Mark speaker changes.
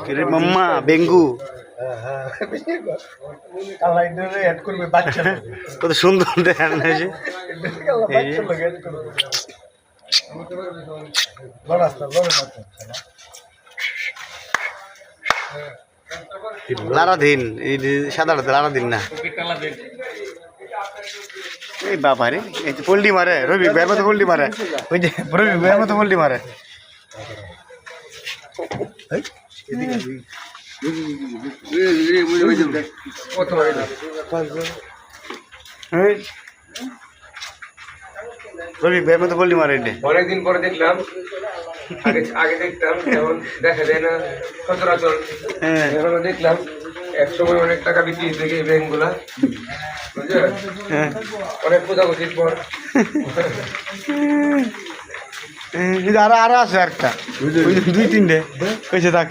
Speaker 1: কিরে মাম্মা বেঙ্গু কত সুন্দর দেখেন লারা দিন এই সাধারণত লারা দিন না এই বাবা রে এই তো পোল্ট্রি মারে রবি বের মতো পোল্ট্রি মারে ওই যে রবি বের মতো পোল্ট্রি মারে রবি বের মতো পোল্ট্রি মারে
Speaker 2: অনেকদিন পরে দেখলাম আগে দেখতাম যেমন দেখা যায় না সচরাচর এখনো দেখলাম একসময় অনেক টাকা বিক্রি থেকে এই ব্যাংক গুলা অনেক খোঁজাখুঁজির পর
Speaker 1: আরো আছে একটা দুই তিনটে কইছে থাক